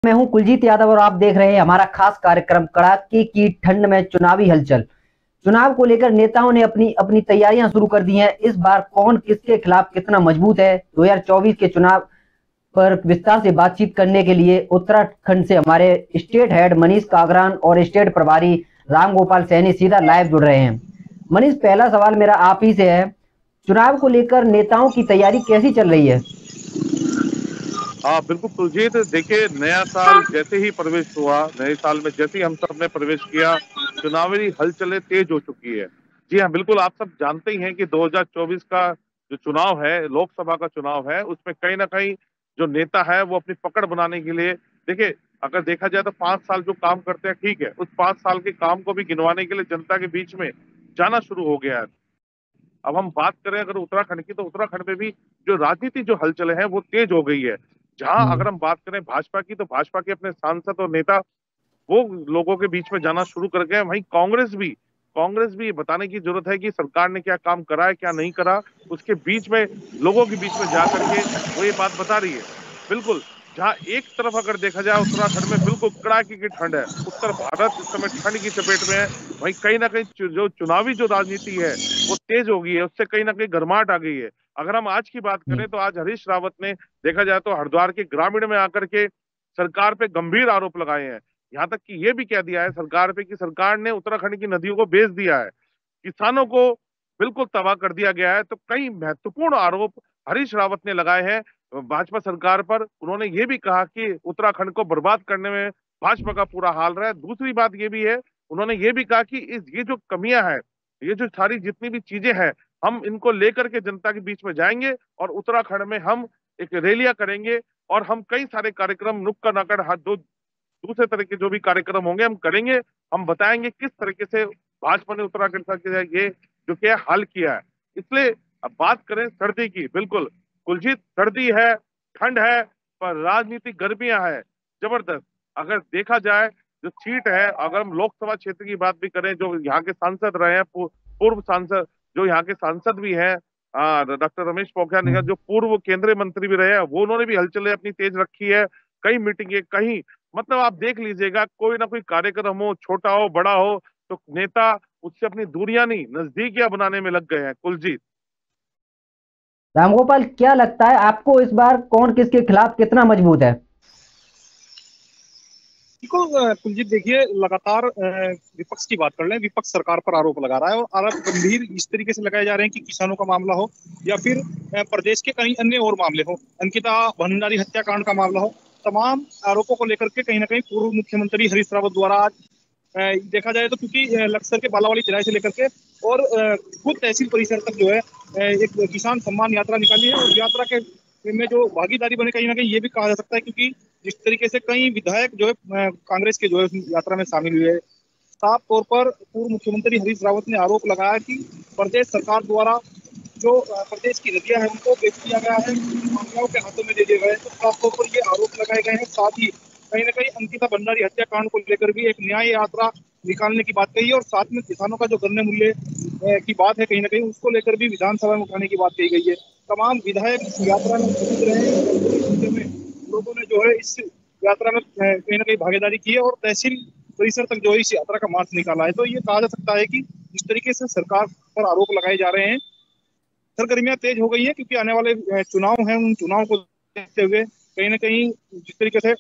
मैं हूं कुलजीत यादव और आप देख रहे हैं हमारा खास कार्यक्रम कड़ाके की ठंड में चुनावी हलचल। चुनाव को लेकर नेताओं ने अपनी अपनी तैयारियां शुरू कर दी हैं। इस बार कौन किसके खिलाफ कितना मजबूत है, 2024 के चुनाव पर विस्तार से बातचीत करने के लिए उत्तराखंड से हमारे स्टेट हेड मनीष कागरान और स्टेट प्रभारी राम गोपाल सैनी सीधा लाइव जुड़ रहे हैं। मनीष, पहला सवाल मेरा आप ही से है, चुनाव को लेकर नेताओं की तैयारी कैसी चल रही है? हाँ बिल्कुल सुरजीत, देखिए नया साल जैसे ही प्रवेश हुआ, नए साल में जैसे ही हम सब ने प्रवेश किया, चुनावी हलचलें तेज हो चुकी है। जी हाँ, बिल्कुल आप सब जानते ही हैं कि 2024 का जो चुनाव है, लोकसभा का चुनाव है, उसमें कहीं ना कहीं जो नेता है वो अपनी पकड़ बनाने के लिए, देखिए अगर देखा जाए तो 5 साल जो काम करते हैं ठीक है, उस 5 साल के काम को भी गिनवाने के लिए जनता के बीच में जाना शुरू हो गया है। अब हम बात करें अगर उत्तराखंड की, तो उत्तराखंड में भी जो राजनीति जो हलचल है वो तेज हो गई है। जहां अगर हम बात करें भाजपा की, तो भाजपा के अपने सांसद और नेता वो लोगों के बीच में जाना शुरू कर गए। वहीं कांग्रेस भी ये बताने की जरूरत है कि सरकार ने क्या काम करा है, क्या नहीं करा, उसके बीच में लोगों के बीच में जा करके वो ये बात बता रही है। बिल्कुल, जहां एक तरफ अगर देखा जाए उत्तराखंड में बिल्कुल कड़ाके की ठंड है, उत्तर भारत इस समय ठंड की चपेट में है, वहीं कहीं ना कहीं जो चुनावी जो राजनीति है वो तेज हो गई है, उससे कहीं ना कहीं गर्माहट आ गई है। अगर हम आज की बात करें तो आज हरीश रावत ने देखा जाए तो हरिद्वार के ग्रामीण में आकर के सरकार पे गंभीर आरोप लगाए हैं। यहाँ तक कि ये भी कह दिया है सरकार पे कि सरकार ने उत्तराखंड की नदियों को बेच दिया है, किसानों को बिल्कुल तबाह कर दिया गया है। तो कई महत्वपूर्ण आरोप हरीश रावत ने लगाए हैं भाजपा सरकार पर। उन्होंने ये भी कहा कि उत्तराखंड को बर्बाद करने में भाजपा का पूरा हाल रहा है। दूसरी बात ये भी है, उन्होंने ये भी कहा कि ये जो कमियां हैं, ये जो सारी जितनी भी चीजें हैं, हम इनको लेकर के जनता के बीच में जाएंगे और उत्तराखंड में हम एक रैलियां करेंगे और हम कई सारे कार्यक्रम नुक्कड़ नाकड़ हाथ दो दूसरे तरह के जो भी कार्यक्रम होंगे हम करेंगे। हम बताएंगे किस तरीके से भाजपा ने उत्तराखंड का ये जो क्या हाल किया है। इसलिए अब बात करें सर्दी की, बिल्कुल कुलजीत, सर्दी है, ठंड है, पर राजनीतिक गर्मियां है जबरदस्त। अगर देखा जाए जो सीट है, अगर हम लोकसभा क्षेत्र की बात भी करें, जो यहाँ के सांसद रहे हैं, पूर्व सांसद जो यहाँ के सांसद भी हैं, डॉक्टर रमेश पोखरियाल निशंक जो पूर्व केंद्रीय मंत्री भी रहे हैं, वो उन्होंने भी हलचलें अपनी तेज रखी है। कई मीटिंगें, कहीं मतलब आप देख लीजिएगा, कोई ना कोई कार्यक्रम हो, छोटा हो बड़ा हो, तो नेता उससे अपनी दूरियां नहीं नजदीकियां बनाने में लग गए हैं। कुलजीत, रामगोपाल, क्या लगता है आपको इस बार कौन किसके खिलाफ कितना मजबूत है? बिल्कुल कुलजीत, देखिए लगातार विपक्ष की बात कर लें, विपक्ष सरकार पर आरोप लगा रहा है और आरोप गंभीर इस तरीके से लगाए जा रहे हैं कि किसानों का मामला हो या फिर प्रदेश के कई अन्य और मामले हो, अंकिता भंडारी हत्याकांड का मामला हो, तमाम आरोपों को लेकर के कहीं ना कहीं पूर्व मुख्यमंत्री हरीश रावत द्वारा आज देखा जाए तो, क्योंकि लक्सर के बालावाली चौराहे से लेकर के और खुद तहसील परिसर तक जो है एक किसान सम्मान यात्रा निकाली है और यात्रा के में जो भागीदारी बने, कहीं ना कहीं ये भी कहा जा सकता है, क्योंकि जिस तरीके से कई विधायक जो है कांग्रेस के जो है यात्रा में शामिल हुए, साफ तौर पर पूर्व मुख्यमंत्री हरीश रावत ने आरोप लगाया कि प्रदेश सरकार द्वारा जो प्रदेश की नदियां हैं उनको बेच दिया गया है, माफियाओं के हाथों में दे दिए गए हैं। तो साफ तौर पर ये आरोप लगाए गए हैं। साथ ही कहीं ना कहीं अंकिता भंडारी हत्याकांड को लेकर भी एक न्याय यात्रा निकालने की बात कही है और साथ में किसानों का जो गन्ने मूल्य की बात है, कहीं ना कहीं उसको लेकर भी विधानसभा में उठाने की बात कही गई है। तमाम विधायक इस यात्रा में मौजूद रहे में लोगों ने जो है इस यात्रा में कहीं ना कहीं भागीदारी की है और तहसील परिसर तक जो है इस यात्रा का मार्च निकाला है। तो ये कहा जा सकता है कि जिस तरीके से सरकार पर आरोप लगाए जा रहे हैं, सरगर्मियां तेज हो गई है, क्योंकि आने वाले चुनाव हैं, उन चुनाव को देखते हुए कहीं ना कहीं जिस तरीके से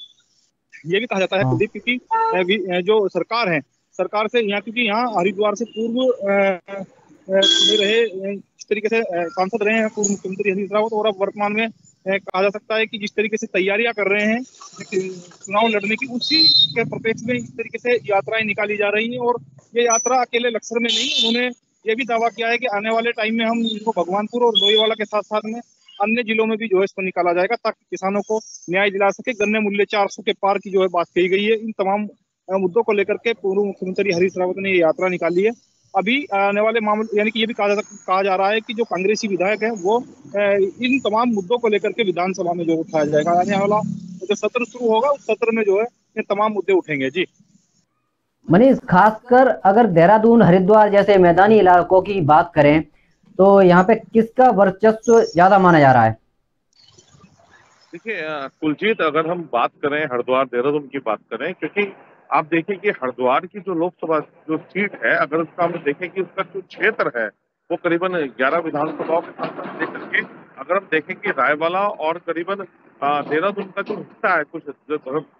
ये भी कहा जाता है कुलदीप, क्योंकि जो सरकार है, सरकार से यहाँ, क्योंकि यहाँ हरिद्वार से पूर्व में रहे जिस तरीके से सांसद रहे हैं पूर्व मुख्यमंत्री हरीश रावत, और अब वर्तमान में कहा जा सकता है कि जिस तरीके से तैयारियां कर रहे हैं चुनाव लड़ने की, उसी के प्रत्यक्ष में इस तरीके से यात्राएं निकाली जा रही हैं। और ये यात्रा अकेले लक्सर में नहीं, उन्होंने ये भी दावा किया है कि आने वाले टाइम में हम इनको भगवानपुर और लोईवाला के साथ साथ में अन्य जिलों में भी जो है इसको निकाला जाएगा, ताकि किसानों को न्याय दिला सके। गन्ने मूल्य 400 के पार की जो है बात कही गई है। इन तमाम मुद्दों को लेकर के पूर्व मुख्यमंत्री हरीश रावत ने ये यात्रा निकाली है। अभी आने वाले मामले, यानी कि ये भी कहा जा रहा है कि जो कांग्रेसी विधायक है वो इन तमाम मुद्दों को लेकर के विधानसभा में जो उठाया जाएगा, आने वाला जो सत्र शुरू होगा उस सत्र में जो है ये तमाम मुद्दे उठेंगे। जी मनीष, खासकर अगर देहरादून, हरिद्वार जैसे मैदानी इलाकों की बात करें तो यहाँ पे किसका वर्चस्व ज्यादा माना जा रहा है? देखिए कुलजीत, अगर हम बात करें हरिद्वार देहरादून की बात करें, क्योंकि आप देखें कि हरिद्वार की जो लोकसभा जो सीट है, अगर उसका हम देखें कि उसका जो क्षेत्र है वो करीबन 11 विधानसभाओं के साथ साथ लेकर के, अगर हम देखें कि रायवाला और करीबन देहरादून का जो हिस्सा है, कुछ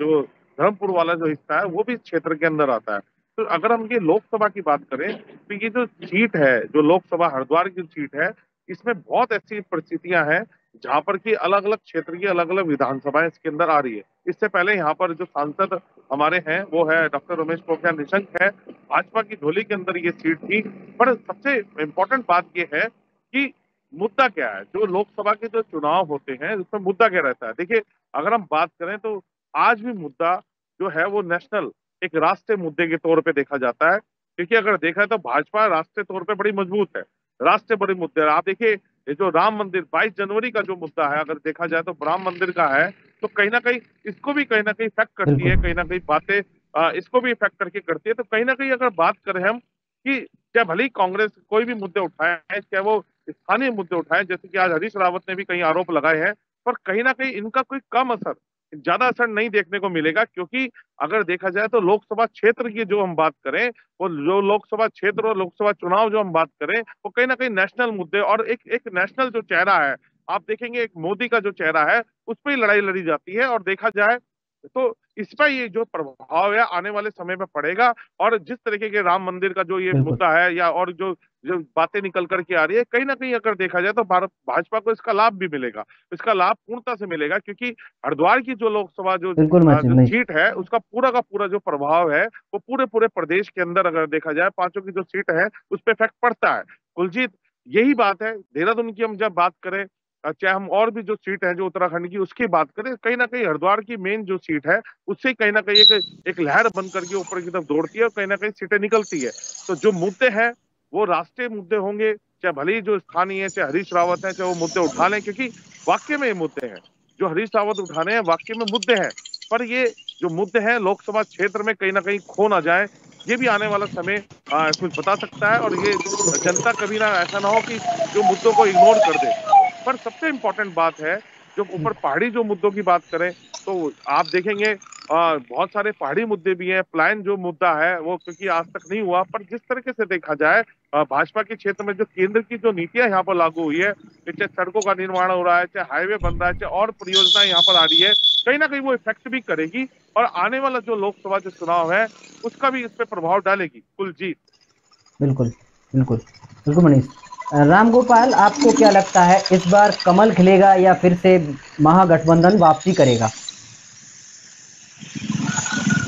जो धर्मपुर वाला जो हिस्सा है वो भी इस क्षेत्र के अंदर आता है। तो अगर हम ये लोकसभा की बात करें तो ये जो सीट है, जो लोकसभा हरिद्वार की सीट है, इसमें बहुत ऐसी परिस्थितियां हैं जहां पर कि अलग अलग क्षेत्र की अलग अलग विधानसभाएं इसके अंदर आ रही है। इससे पहले यहाँ पर जो सांसद हमारे हैं वो है डॉक्टर रमेश पोखरियाल निशंक है, भाजपा की झोली के अंदर ये सीट थी। पर सबसे इम्पोर्टेंट बात ये है कि मुद्दा क्या है, जो लोकसभा के जो चुनाव होते हैं उसमें मुद्दा क्या रहता है। देखिए, अगर हम बात करें तो आज भी मुद्दा जो है वो नेशनल, एक राष्ट्रीय मुद्दे के तौर पे देखा जाता है, क्योंकि अगर देखा है तो भाजपा राष्ट्रीय तौर पे बड़ी मजबूत है, राष्ट्रीय बड़े मुद्दे आप देखिए। ये जो राम मंदिर 22 जनवरी का जो मुद्दा है, अगर देखा जाए तो राम मंदिर का है, तो कहीं ना कहीं इसको भी कहीं ना कहीं इफेक्ट करती है, बिल्कुल कहीं ना कहीं बातें इसको भी इफेक्ट करके करती है। तो कहीं ना कहीं अगर बात करें हम कि चाहे भले ही कांग्रेस कोई भी मुद्दे उठाए हैं, चाहे वो स्थानीय मुद्दे उठाए, जैसे कि आज हरीश रावत ने भी कई आरोप लगाए हैं, पर कहीं ना कहीं इनका कोई कम असर, ज्यादा असर नहीं देखने को मिलेगा। क्योंकि अगर देखा जाए तो लोकसभा क्षेत्र की जो हम बात करें, वो जो लोकसभा क्षेत्र और लोकसभा चुनाव जो हम बात करें, वो कहीं ना कहीं नेशनल मुद्दे और एक एक नेशनल जो चेहरा है, आप देखेंगे एक मोदी का जो चेहरा है उस पर ही लड़ाई लड़ी जाती है। और देखा जाए तो इस पर ये जो प्रभाव है आने वाले समय में पड़ेगा। और जिस तरीके के राम मंदिर का जो ये बिल्कुल मुद्दा है, या और जो जो बातें निकल करके आ रही है, कहीं ना कहीं अगर देखा जाए तो भारत भाजपा को इसका लाभ भी मिलेगा, इसका लाभ पूर्णता से मिलेगा। क्योंकि हरिद्वार की जो लोकसभा बिल्कुल जो महचिन भाई। सीट है उसका पूरा का पूरा जो प्रभाव है वो पूरे पूरे प्रदेश के अंदर अगर देखा जाए, पांचों की जो सीट है उस पर इफेक्ट पड़ता है। कुलजीत, यही बात है देहरादून की हम जब बात करें, चाहे हम और भी जो सीट है जो उत्तराखंड की उसकी बात करें, कहीं ना कहीं हरिद्वार की मेन जो सीट है उससे कहीं ना कहीं एक लहर बन करके ऊपर की तरफ दौड़ती है और कहीं ना कहीं सीटें निकलती है। तो जो मुद्दे हैं वो राष्ट्रीय मुद्दे होंगे, चाहे भले ही जो स्थानीय है, चाहे हरीश रावत है, चाहे वो मुद्दे उठा लें, क्योंकि वाक्य में ये मुद्दे हैं जो हरीश रावत उठाने हैं, वाक्य में मुद्दे हैं। पर ये जो मुद्दे हैं लोकसभा क्षेत्र में कहीं ना कहीं खो ना जाए, ये भी आने वाला समय कुछ बता सकता है। और ये जनता कभी ना ऐसा ना हो कि जो मुद्दों को इग्नोर कर दे। पर सबसे इंपॉर्टेंट बात है, जो ऊपर पहाड़ी जो मुद्दों की बात करें तो आप देखेंगे बहुत सारे पहाड़ी मुद्दे भी हैं। प्लान जो मुद्दा है वो क्योंकि आज तक नहीं हुआ, पर जिस तरीके से देखा जाए भाजपा के क्षेत्र में जो केंद्र की जो नीतियां यहाँ पर लागू हुई है, चाहे सड़कों का निर्माण हो रहा है, चाहे हाईवे बन रहा है, चाहे और परियोजनाएं यहाँ पर आ रही है, कहीं ना कहीं वो इफेक्ट भी करेगी और आने वाला जो लोकसभा जो चुनाव है उसका भी इस पे प्रभाव डालेगी। कुलजीत। बिल्कुल बिल्कुल बिल्कुल मनीष। राम गोपाल, आपको क्या लगता है इस बार कमल खिलेगा या फिर से महागठबंधन वापसी करेगा?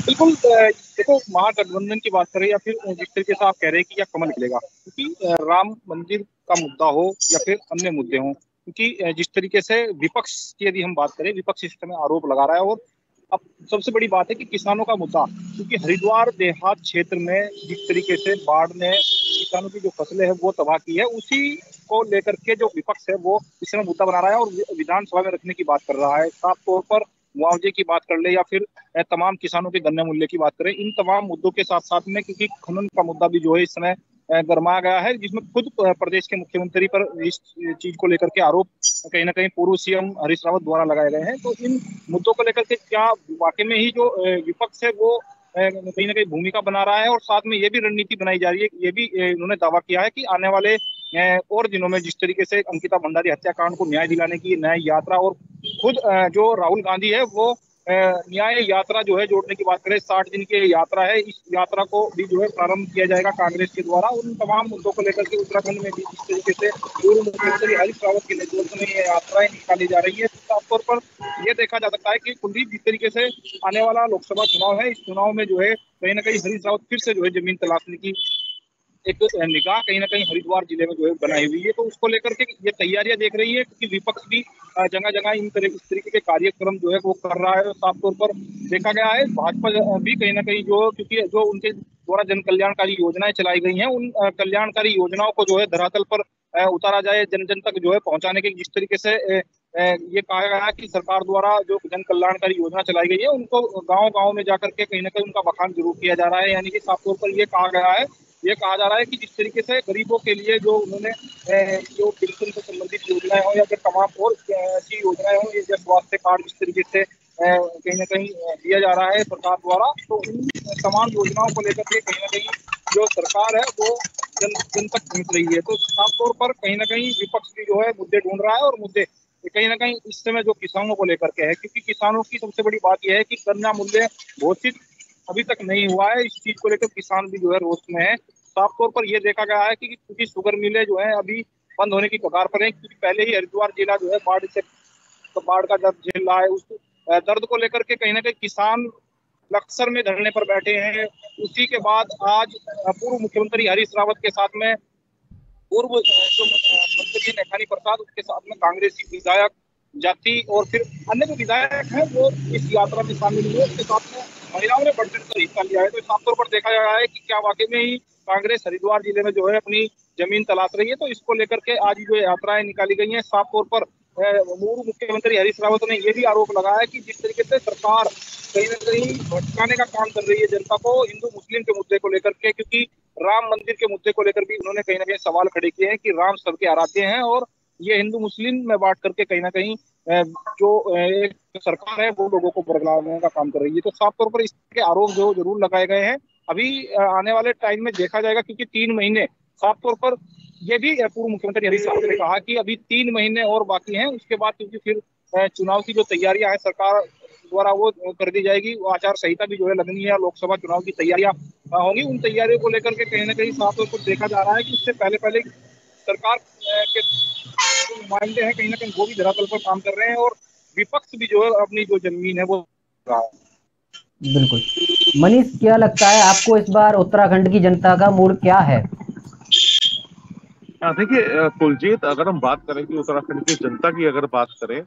बिल्कुल। देखो, महागठबंधन की बात करें या फिर जिस तरीके से आप कह रहे हैं कि या कमल खिलेगा, क्योंकि राम मंदिर का मुद्दा हो या फिर अन्य मुद्दे हों, क्योंकि जिस तरीके से विपक्ष की यदि हम बात करें, विपक्ष इस समय आरोप लगा रहा है। और अब सबसे बड़ी बात है कि किसानों का मुद्दा, क्योंकि हरिद्वार देहात क्षेत्र में जिस तरीके से बाढ़ ने किसानों की जो फसलें हैं वो तबाह की है, उसी को लेकर के जो विपक्ष है वो इस समय मुद्दा बना रहा है और विधानसभा में रखने की बात कर रहा है। साफ तौर पर मुआवजे की बात कर ले या फिर तमाम किसानों के गन्ने मूल्य की बात करें, इन तमाम मुद्दों के साथ साथ में, क्योंकि खनन का मुद्दा भी जो है इस समय गरमाया गया है, जिसमें खुद प्रदेश के मुख्यमंत्री पर इस चीज को लेकर के आरोप कहीं ना कहीं पूर्व सीएम हरीश रावत द्वारा लगाए गए हैं। तो इन मुद्दों को लेकर के क्या वाकई में ही जो विपक्ष है वो कहीं ना कहीं भूमिका बना रहा है, और साथ में ये भी रणनीति बनाई जा रही है, ये भी इन्होंने दावा किया है कि आने वाले और दिनों में जिस तरीके से अंकिता भंडारी हत्याकांड को न्याय दिलाने की न्याय यात्रा, और खुद जो राहुल गांधी है वो न्याय यात्रा जो है जोड़ने की बात करें, 60 दिन की यात्रा है, इस यात्रा को भी जो है प्रारंभ किया जाएगा कांग्रेस के द्वारा। उन तमाम मुद्दों को लेकर के उत्तराखंड में भी जिस तरीके से पूर्व मुख्यमंत्री हरीश रावत के नेतृत्व में ये यात्राएं निकाली जा रही है, साफ तौर पर यह देखा जा सकता है कि कुलदीप जिस तरीके से आने वाला लोकसभा चुनाव है, इस चुनाव में जो है कहीं ना कहीं हरीश रावत फिर से जो है जमीन तलाशने की एक निगाह कहीं ना कहीं हरिद्वार जिले में जो है बनाई हुई है। तो उसको लेकर के ये तैयारियां देख रही है, क्योंकि विपक्ष भी जगह जगह इस तरीके के कार्यक्रम जो है वो कर रहा है। साफ तौर पर देखा गया है भाजपा भी कहीं ना कहीं जो, क्योंकि जो उनके द्वारा जन कल्याणकारी योजनाएं चलाई गई हैं, उन कल्याणकारी योजनाओं को जो है धरातल पर उतारा जाए, जन जन तक जो है पहुंचाने के, जिस तरीके से ये कहा गया है कि सरकार द्वारा जो जन कल्याणकारी योजना चलाई गई है उनको गांव गांव में जाकर के कहीं ना कहीं उनका बखान जरूर किया जा रहा है। यानी कि साफ तौर पर ये कहा गया है ये कहा जा रहा है कि जिस तरीके से गरीबों के लिए जो उन्होंने जो पेंशन से संबंधित योजनाएं हो या फिर तमाम और ऐसी योजनाएं हो, ये स्वास्थ्य कार्ड जिस तरीके से कहीं ना कहीं दिया जा रहा है सरकार द्वारा, तो उन तमाम योजनाओं को लेकर के कहीं ना कहीं जो सरकार है वो जन तक पहुंच रही है। तो साफ तौर पर कहीं ना कहीं विपक्ष भी जो है मुद्दे ढूंढ रहा है, और मुद्दे कहीं ना कहीं इस समय जो किसानों को लेकर के है, क्योंकि किसानों की सबसे बड़ी बात यह है कि गन्ना मूल्य घोषित अभी तक नहीं हुआ है। इस चीज को लेकर किसान भी जो है रोष में है। साफ तौर पर यह देखा गया है कि क्योंकि शुगर मिलें जो है अभी बंद होने की कगार पर है, क्योंकि पहले ही हरिद्वार जिला जो है बाढ़ का दर्द झेल रहा है। उस दर्द को लेकर के कहीं ना कहीं किसान लक्सर में धरने पर बैठे हैं। उसी के बाद आज पूर्व मुख्यमंत्री हरीश रावत के साथ में पूर्व जो मंत्री नेथानी प्रसाद, उसके साथ में कांग्रेसी विधायक जाति और फिर अन्य जो विधायक हैं वो इस यात्रा में शामिल हुए। उसके साथ में महिलाओं ने बढ़ चढ़कर हिस्सा लिया है। तो साफ तौर पर देखा जा रहा है कि क्या वाकई में ही कांग्रेस हरिद्वार जिले में जो है अपनी जमीन तलाश रही है। तो इसको लेकर के आज जो यात्राएं निकाली गई हैं, साफ तौर पर पूर्व मुख्यमंत्री हरीश रावत ने यह भी आरोप लगाया कि जिस तरीके से सरकार कहीं ना कहीं भटकाने का काम कर रही है जनता को हिंदू मुस्लिम के मुद्दे को लेकर के, क्योंकि राम मंदिर के मुद्दे को लेकर भी उन्होंने कहीं ना कहीं सवाल खड़े किए हैं कि राम सबके आराध्य हैं, और ये हिंदू मुस्लिम में बांट करके कहीं ना कहीं जो एक सरकार है वो लोगों को बरगलाने का काम कर रही है। तो साफ तौर पर इसके आरोप जो जरूर लगाए गए हैं। अभी आने वाले टाइम में देखा जाएगा, क्योंकि 3 महीने साफ तौर पर ये भी पूर्व मुख्यमंत्री हरीश रावत ने कहा कि अभी 3 महीने और बाकी हैं। उसके बाद क्योंकि फिर चुनाव की जो तैयारियां हैं सरकार द्वारा वो कर दी जाएगी, वो आचार संहिता भी जो है लगनी है, लोकसभा चुनाव की तैयारियां होंगी। उन तैयारियों को लेकर के कहीं ना कहीं साफ तौर पर देखा जा रहा है कि उससे पहले पहले सरकार के जो नुमाइंदे हैं कहीं ना कहीं वो भी धरातल पर काम कर रहे हैं, और विपक्ष भी जो है अपनी जो जमीन है वो रहा है। बिल्कुल। मनीष, क्या लगता है आपको इस बार उत्तराखंड की जनता का मूड क्या है? देखिए कुलजीत, अगर हम बात करें कि उत्तराखंड की जनता की अगर बात करें,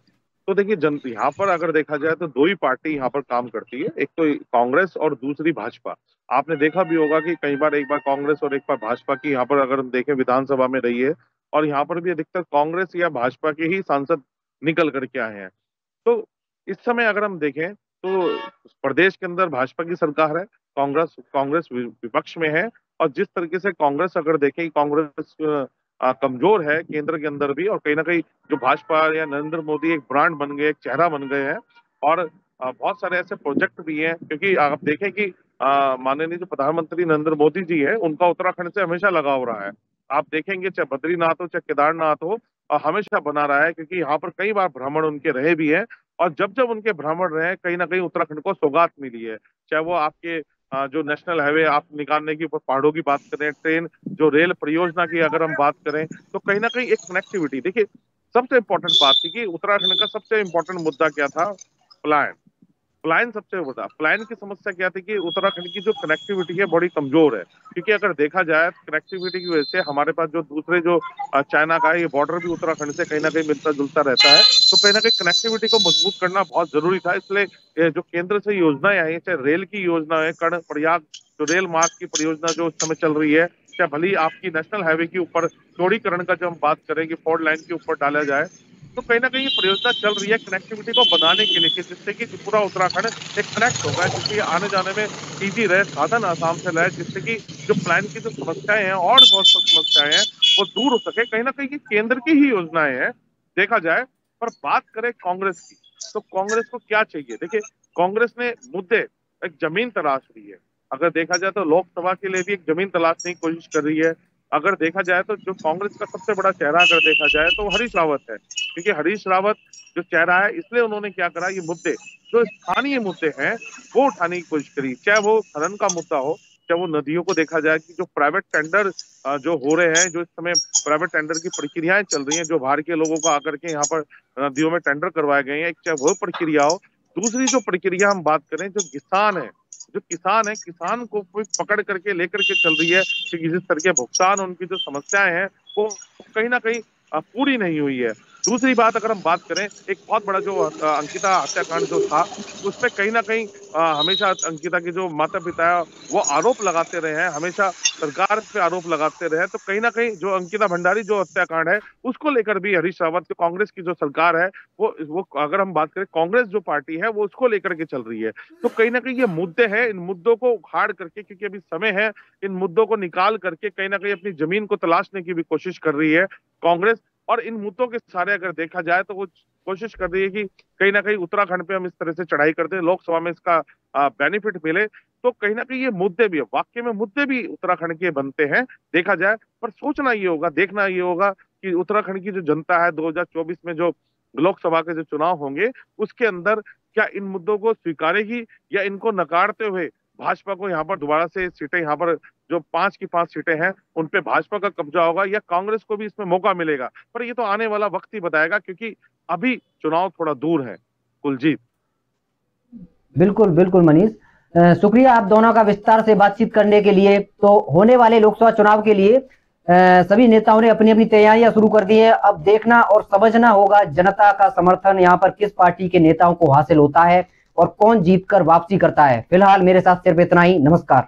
तो देखिए यहाँ पर अगर देखा जाए तो दो ही पार्टी यहाँ पर काम करती है, एक तो कांग्रेस और दूसरी भाजपा। आपने देखा भी होगा कि कई बार एक बार कांग्रेस और एक बार भाजपा की यहाँ पर अगर हम देखें विधानसभा में रही है, और यहाँ पर भी अधिकतर कांग्रेस या भाजपा के ही सांसद निकल करके आए हैं। तो इस समय अगर हम देखें तो प्रदेश के अंदर भाजपा की सरकार है, कांग्रेस कांग्रेस विपक्ष में है। और जिस तरीके से कांग्रेस अगर देखें, कांग्रेस कमजोर है केंद्र के अंदर भी, और कहीं ना कहीं जो भाजपा या नरेंद्र मोदी एक ब्रांड बन गए, एक चेहरा बन गए हैं। और बहुत सारे ऐसे प्रोजेक्ट भी हैं, क्योंकि आप देखें कि माननीय जो प्रधानमंत्री नरेंद्र मोदी जी है, उनका उत्तराखंड से हमेशा लगाव रहा है। आप देखेंगे चाहे बद्रीनाथ हो चाहे केदारनाथ हो, हमेशा बना रहा है, क्योंकि यहाँ पर कई बार भ्रमण उनके रहे भी हैं। और जब जब उनके भ्रमण रहे, कहीं ना कहीं उत्तराखंड को सौगात मिली है। चाहे वो आपके जो नेशनल हाईवे आप निकालने की पहाड़ों की बात करें, ट्रेन जो रेल परियोजना की अगर हम बात करें, तो कहीं ना कहीं एक कनेक्टिविटी। देखिए, सबसे इंपॉर्टेंट बात थी कि उत्तराखंड का सबसे इंपॉर्टेंट मुद्दा क्या था? पलायन। पलायन सबसे बड़ा, पलायन की समस्या क्या थी कि उत्तराखंड की जो कनेक्टिविटी है बड़ी कमजोर है। क्योंकि अगर देखा जाए कनेक्टिविटी की वजह से हमारे पास जो दूसरे जो चाइना का है, ये बॉर्डर भी उत्तराखंड से कहीं ना कहीं मिलता जुलता रहता है। तो कहीं ना कहीं कनेक्टिविटी को मजबूत करना बहुत जरूरी था। इसलिए जो केंद्र से योजनाएं आई, चाहे रेल की योजना है, कर्ण प्रयाग जो रेल मार्ग की परियोजना जो इस समय चल रही है, चाहे भली आपकी नेशनल हाईवे के ऊपर चौड़ीकरण का जो हम बात करें कि 4 लाइन के ऊपर डाला जाए, तो कहीं ना कहीं ये परियोजना चल रही है कनेक्टिविटी को बनाने के लिए, जिससे कि पूरा उत्तराखंड एक कनेक्ट होगा, जिससे आने जाने में इजी रहे, साधन आसाम से रहे, जिससे कि जो प्लान की जो समस्याएं हैं और बहुत समस्याएं हैं वो दूर हो सके। कहीं ना कहीं की केंद्र की ही योजनाएं हैं देखा जाए। पर बात करें कांग्रेस की, तो कांग्रेस को क्या चाहिए? देखिए, कांग्रेस ने मुद्दे एक जमीन तलाश रही है। अगर देखा जाए तो लोकसभा के लिए भी एक जमीन तलाशने की कोशिश कर रही है। अगर देखा जाए तो जो कांग्रेस का सबसे बड़ा चेहरा अगर देखा जाए तो हरीश रावत है, क्योंकि हरीश रावत जो चेहरा है, इसलिए उन्होंने क्या करा, ये मुद्दे जो स्थानीय मुद्दे हैं वो उठाने की कोशिश करी। चाहे वो खनन का मुद्दा हो, चाहे वो नदियों को देखा जाए कि जो प्राइवेट टेंडर जो हो रहे हैं, जो इस समय प्राइवेट टेंडर की प्रक्रियाएं चल रही हैं, जो बाहर के लोगों को आकर के यहाँ पर नदियों में टेंडर करवाए गए हैं, चाहे वो प्रक्रिया हो। दूसरी जो प्रक्रिया हम बात करें, जो किसान है, किसान को कोई पकड़ करके लेकर के चल रही है कि जिस तरह के भुगतान, उनकी जो समस्याएं हैं वो कहीं ना कहीं पूरी नहीं हुई है। दूसरी बात अगर हम बात करें, एक बहुत बड़ा जो अंकिता हत्याकांड जो था, उसमें कहीं ना कहीं हमेशा अंकिता के जो माता पिता है वो आरोप लगाते रहे हैं, हमेशा सरकार पे आरोप लगाते रहे हैं। तो कहीं ना कहीं जो अंकिता भंडारी जो हत्याकांड है उसको लेकर भी हरीश रावत जो कांग्रेस की जो सरकार है वो अगर हम बात करें कांग्रेस जो पार्टी है वो उसको लेकर के चल रही है। तो कहीं ना कहीं ये मुद्दे हैं, इन मुद्दों को उखाड़ करके, क्योंकि अभी समय है, इन मुद्दों को निकाल करके कहीं ना कहीं अपनी जमीन को तलाशने की भी कोशिश कर रही है कांग्रेस। और इन मुद्दों के सारे अगर देखा जाए तो वो कोशिश कर रही है कि कहीं ना कहीं उत्तराखंड पे हम इस तरह से चढ़ाई करते हैं, लोकसभा में इसका बेनिफिट मिले। तो कहीं ना कहीं ये मुद्दे भी, वाकई में मुद्दे भी उत्तराखंड के बनते हैं देखा जाए। पर सोचना ये होगा, देखना ये होगा कि उत्तराखंड की जो जनता है 2024 में जो लोकसभा के जो चुनाव होंगे उसके अंदर क्या इन मुद्दों को स्वीकारेगी या इनको नकारते हुए भाजपा को यहाँ पर दोबारा से सीटें, यहाँ पर जो 5 की 5 सीटें हैं उन पे भाजपा का कब्जा होगा या कांग्रेस को भी इसमें मौका मिलेगा। पर ये तो आने वाला वक्त ही बताएगा, क्योंकि अभी चुनाव थोड़ा दूर है। कुलजीत। बिल्कुल बिल्कुल मनीष, शुक्रिया आप दोनों का विस्तार से बातचीत करने के लिए। तो होने वाले लोकसभा चुनाव के लिए सभी नेताओं ने अपनी अपनी तैयारियां शुरू कर दी हैं। अब देखना और समझना होगा जनता का समर्थन यहाँ पर किस पार्टी के नेताओं को हासिल होता है और कौन जीतकर वापसी करता है। फिलहाल मेरे साथ सिर्फ इतना ही। नमस्कार।